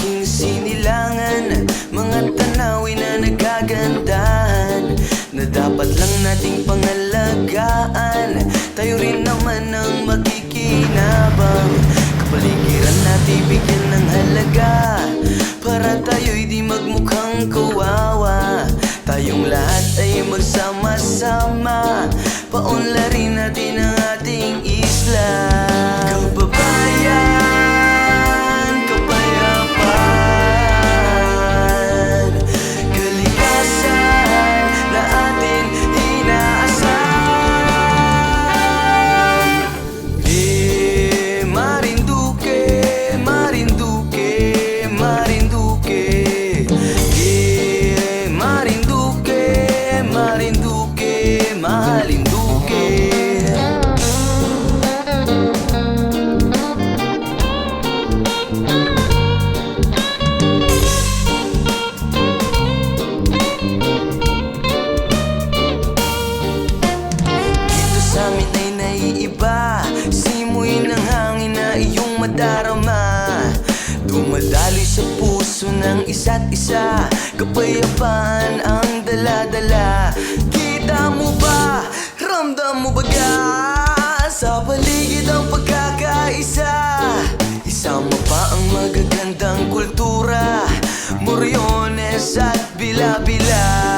ating sinilangan, mga tanawin na nagagandahan, na dapat lang nating pangalagaan. Tayo rin naman ang makikinabang, kapaligiran natin bigyan ng halaga, para tayo'y di magmukhang kawawa. Tayong lahat ay magsama-sama, paunlarin natin ang ating isla. Kababayan, kapayapaan, kalikasan na ating inaasahan. Marinduque, Marinduque, Marinduque. Marinduque, Marinduque, mahalin Duque. Dito sa amin ay naiiba, simoy ng hangin na iyong madarama, dumadaloy sa puso ng isa't isa, kapayapaan ang dala-dala. Kita mo ba? Ramdam mo baga? Sa paligid ang pagkakaisa, isama pa ang magagandang kultura, Moriones at Bila-Bila.